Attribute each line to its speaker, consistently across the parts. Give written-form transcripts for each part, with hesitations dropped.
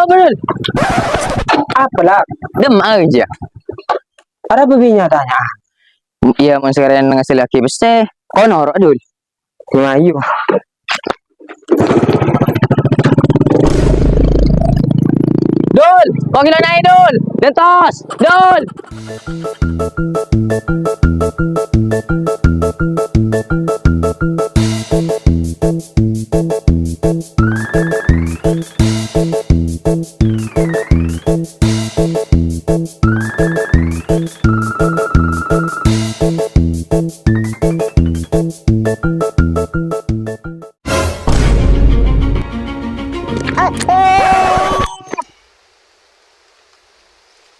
Speaker 1: apa Dul?
Speaker 2: Apalah,
Speaker 1: Dem aja.
Speaker 2: ada bebinya tanya.
Speaker 1: Iya, mau sekarang ngasih laki beste. Konor Dul.
Speaker 2: Ngayu.
Speaker 1: Dul, panggilan naik Dul. Lentos, Dul.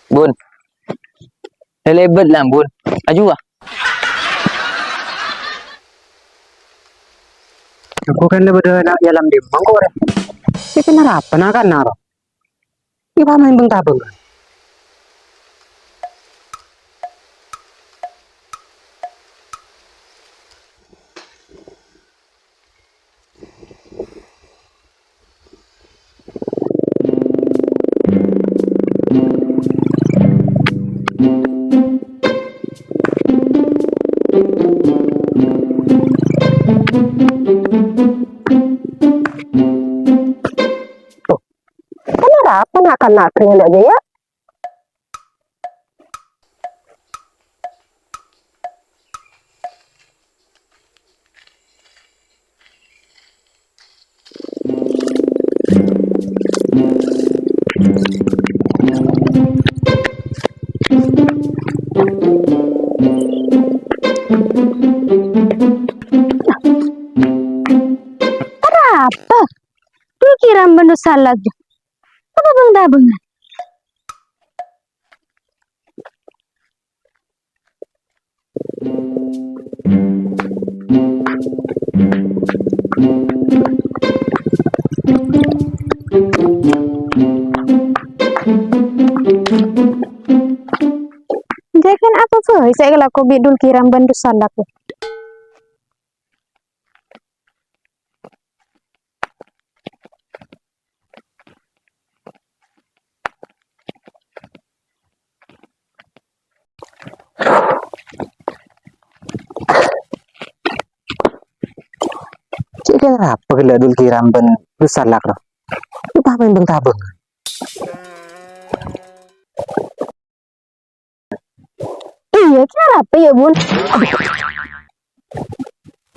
Speaker 1: Bun. Lelebet lah Bun. Aju ah.
Speaker 2: Aku kan lebih nak dalam di mangko deh. Itu narapan akan naro. Iba main beng tabeng. Kenapa nggak akan nak kering aja ya? Apa? Lu kira benda salah aja. Apa bang dabeng? Jangan apa tuh? Saya kalau kau bidul kiram bandu salah ya. Kenapa geladul kiram ben besar lak loh? Kita main beng tabeng. Iya, kenapa ya Bun?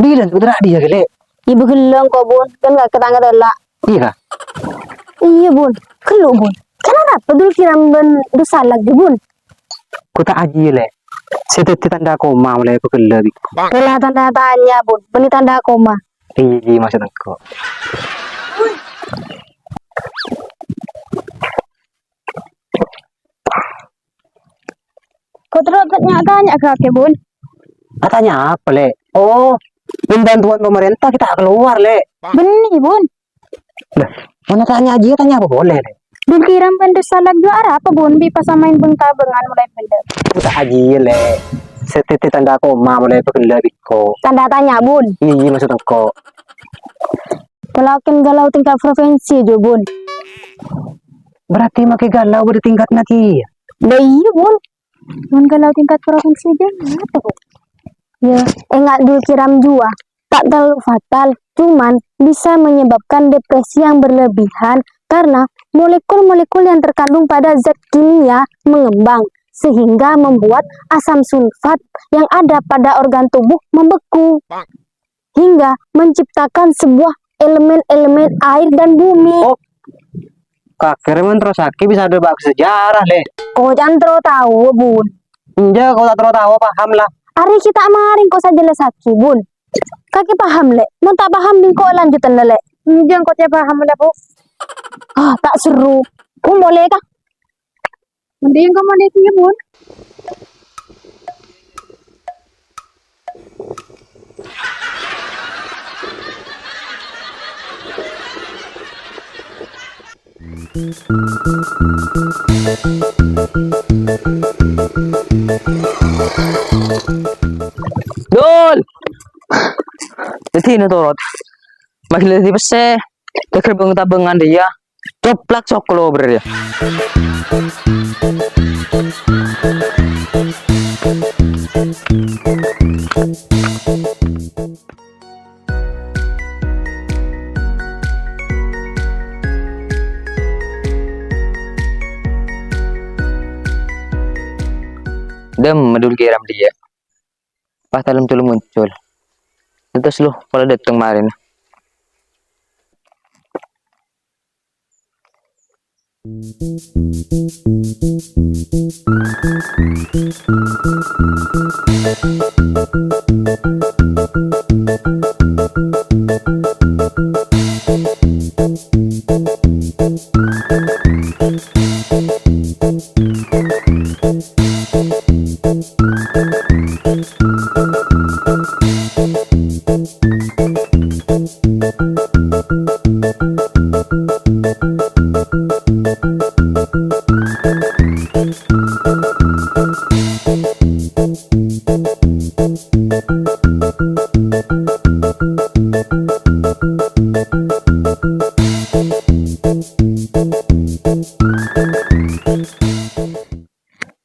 Speaker 2: Dia udah dia gele. Ibu gelang kok Bun, kan gak ketangga delak. Iya. Iya Bun, kelu Bun. Kenapa dul kiram ben besar lagi Bun? Ku tak aji le. Saya tanda koma mulai pegel lagi. Kelah tanda tanya Bun, beni tanda koma. Iya, maksud aku. Kau terus tanya ke Bun? Tanya apa le? Oh, bantuan pemerintah kita keluar le. Benih Bun. Lah, mana tanya aja tanya apa boleh le? Bun kiram benda salah juara apa Bun? Bipa samain beng tabengan mulai benda. Kita aja le. Setete tanda koma mulai pegel biko. Tanda tanya Bun? Iya, maksud aku. Galau tingkat provinsi jo Bun. Berarti makai galau pada tingkat lagi. Nah iya Bun. Bun galau tingkat provinsi aja apa Bun? Ya, enggak dulu kiram jua. Tak terlalu fatal, cuman bisa menyebabkan depresi yang berlebihan karena molekul-molekul yang terkandung pada zat kimia mengembang sehingga membuat asam sulfat yang ada pada organ tubuh membeku hingga menciptakan sebuah elemen-elemen air dan bumi. Oh, kakek terus sakit bisa ada bak sejarah le. Kau jangan terus tahu Bun. Iya, kau tak terus tahu paham lah. Hari kita amarin kau saja le sakit Bun. Kaki paham le. Mau tak paham bingko lanjutan le. Jangan kau tidak paham le Bu. Ah, tak seru. Kau boleh kah? Mending kau mau lihat Bun.
Speaker 1: Dul. Jadi ini turut. Makin lebih besar. Tekir beng tabengan dia. Coplak coklo ber ya. Dem medul kiram dia. Pas dalam tulu muncul. Terus lu kalau datang kemarin.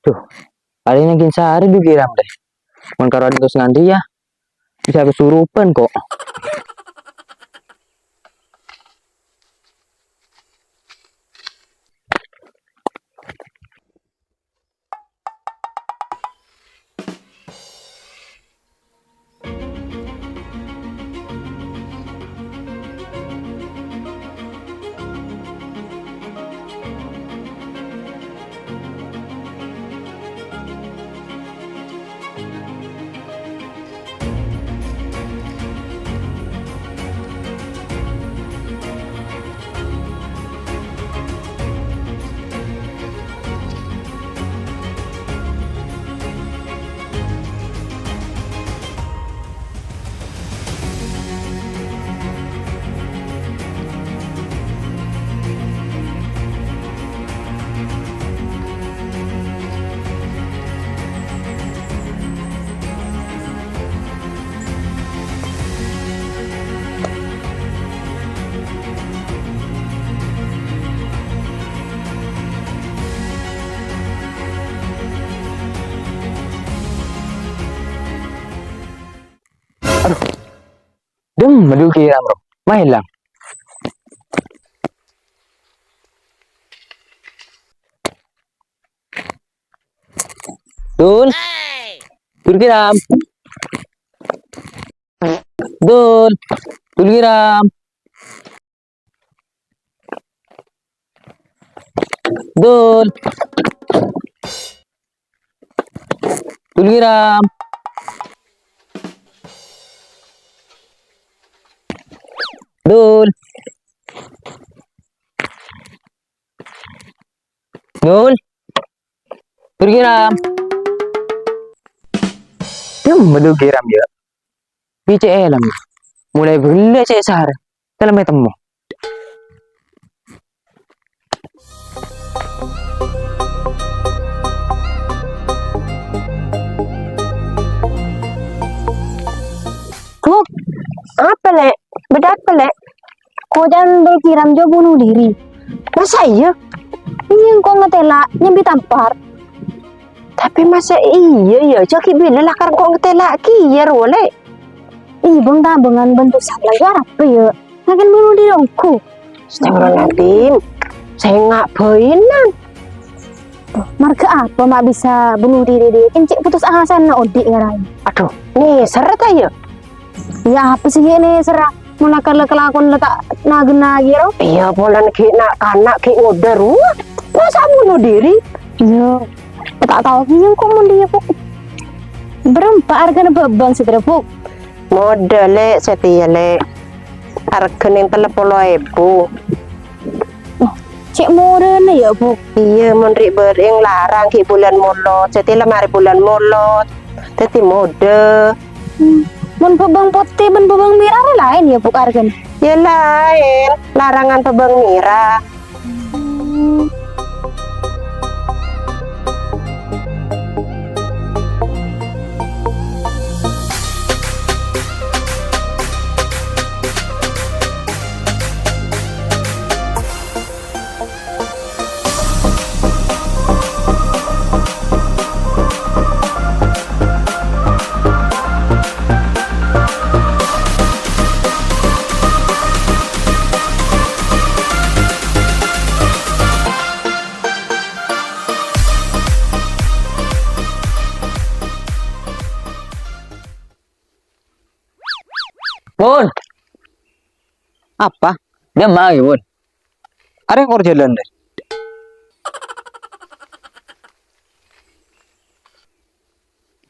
Speaker 1: Tuh, hari ini sehari dikiram deh. Mengkaro terus nganti ya. Bisa kesurupan kok. Dem medul kiram bro. Main lang. Dul. Dul kiram. Dul. Dul kiram. Dul. Dul kiram. Dul. Dul. Dul kiram. Dem medul kiram ya. BCE lang. Mulai beli cek sehar. Dalam temu.
Speaker 2: Tuh, apa lek? Beda apa lek? Kau jangan berkiram jo bunuh diri. Masa iya? Ini kau ngetela nyambi tampar. Tapi masa iya ya? Jaki bila lah karena kau ngetela kiyer wole. Ih bang tambangan bentuk sablay apa ya? Ngakan bunuh diri aku. Astagfirullahaladzim. Saya nggak bainan. Marga apa mak bisa bunuh diri deh? Kencik putus asa na odik ngarai. Aduh, nih seret aja. Ya apa sih ini serah? Mula kalau kelakon letak nagena gitu. Iya polan ki nak kanak ki ngodar ruah. Masa bunuh diri? Iya. Tak tahu ki yang komun dia puk. Berapa harga bebang setra puk? Modele setia le. Harga yang 30.000. Cek modern ya puk. Iya menrik bering larang ki bulan molot. Setia lemari bulan molot. Teti mode. Mun pebang putih dan pebang merah lain ya puk harga. Ya lain. Larangan pebang merah.
Speaker 1: Bun,
Speaker 2: Apa?
Speaker 1: dia mah Bun.
Speaker 2: Ada yang kerja jalan deh.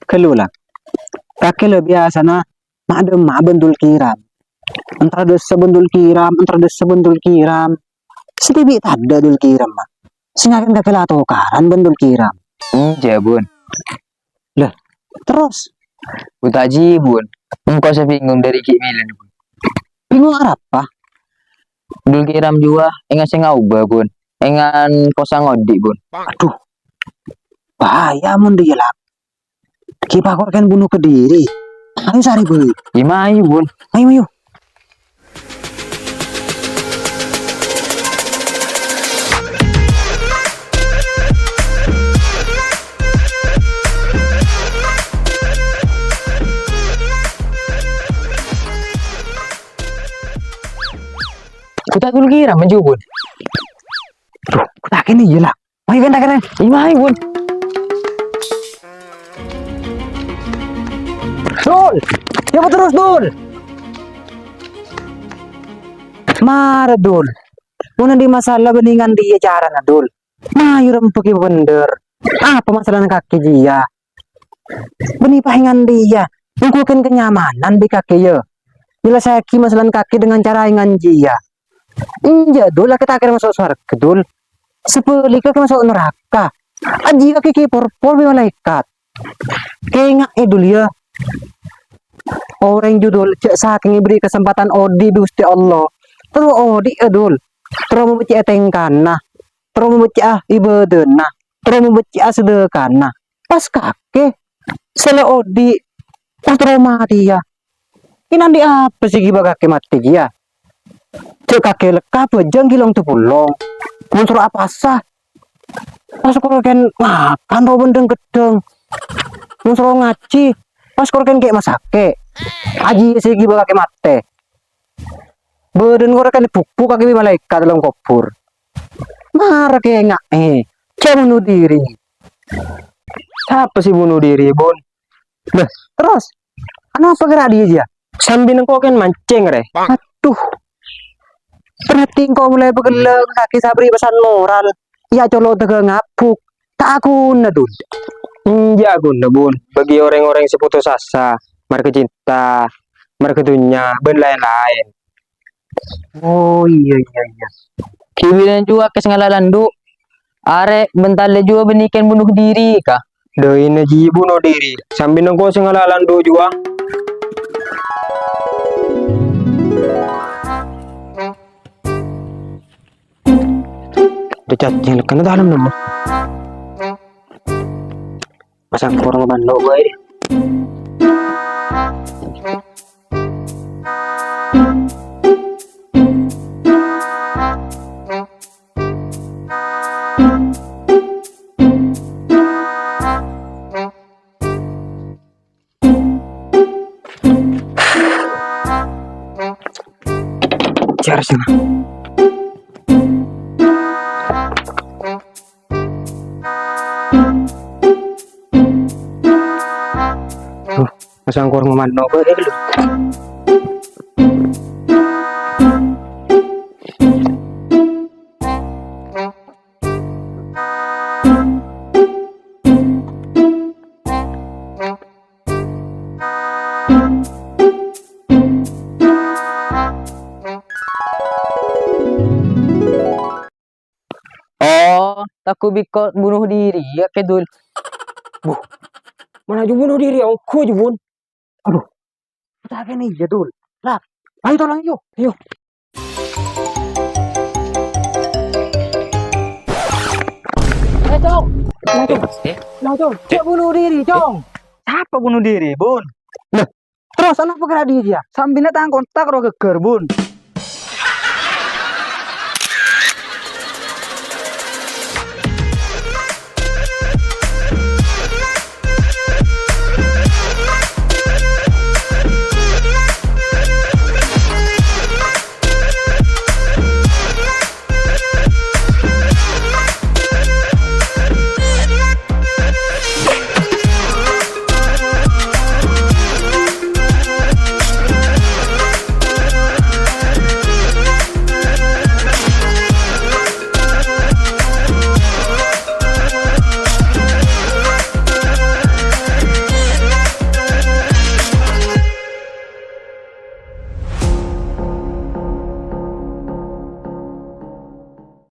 Speaker 2: Kelulang. Kakek lo biasa na ada mak bendul kiram. Antara desa bendul kiram, antara desa bendul kiram. Setibi ada dul kiram mah. Singakan kakek lah karan bendul kiram.
Speaker 1: Iya Bun.
Speaker 2: Lah, terus
Speaker 1: Utaji Bun. Engkau saya bingung dari Ki Milen Bun.
Speaker 2: bingung apa?
Speaker 1: Dul kiram juga, engan saya ngauba Bun. Engan kosang odik Bun.
Speaker 2: Aduh, bahaya mun dia lah. Kita kan bunuh ke diri. Ayo cari beli.
Speaker 1: Gimana ayo Bun?
Speaker 2: Ayo, ayo.
Speaker 1: Kita dul kiram maju Bun.
Speaker 2: Tuh, kita kini iya lah. Ayo kan, kan.
Speaker 1: Gimana ayo Bun?
Speaker 2: Dul, siapa terus Dul? Mara Dul. Muna di masalah beningan dia cara na Dul. Mayu rempeki bener. Apa masalah kaki dia? Beni pahingan dia. Mengkuken kenyamanan di kaki ya. Nyelesaikan masalah kaki dengan cara ingan dia. Inja Dul, kita akan masuk surga Dul. Sepeli ke masuk neraka. Aji kaki kipur por malaikat. Kengak Dul ya. Orang judul cek saking beri kesempatan odi Gusti Allah. Terus odi Dul. Terus membaca tengkana. Terus membaca ibadana. Terus membaca sedekana. Pas kakek sele odi pas terus mati ya. Ini di apa sih giba kakek mati ya? Cek kakek lekap jeng gilong tu pulong. Muncul apa sah? Pas kan makan ro bendeng gedeng. Muncul ngaji. Pas kan kayak masake. Aji sih giba kakek mati. Badan kan dipupuk kakek malaikat dalam kubur. Marah kayak enggak Cek bunuh diri.
Speaker 1: Siapa sih bunuh diri Bun?
Speaker 2: Nah, terus kenapa gerak dia aja?
Speaker 1: Sambil engkau kan mancing re.
Speaker 2: Aduh. Berarti kau mulai begeleng kaki sabri pesan moral. Ya colo tega ngapuk. Tak aku Dul.
Speaker 1: Iya guna Bun. Bagi orang-orang seputus asa, mereka cinta, mereka dunia, dan lain-lain.
Speaker 2: Oh iya.
Speaker 1: Kiwilan juga kesengalalan du. Arek bentar le juga benikan bunuh diri kah? Doi naji bunuh diri. Sambil engkau sengalalan du juga.
Speaker 2: Dekat yang kena dalam nama. Pasang kurang bandok gue. Cari sana. Pasang kurang bandok gue dulu.
Speaker 1: Oh, takut biko bunuh diri ya kedul.
Speaker 2: Mana juga bunuh diri aku aja Bun. Aduh. Kita kini ya Dul. Lah, ayo tolong yuk. Ayo. Cong. Nah, Cong. Cek bunuh diri, Cong.
Speaker 1: Siapa bunuh diri Bun?
Speaker 2: Terus anak pekerja dia. Sambil datang kontak roh geger Bun.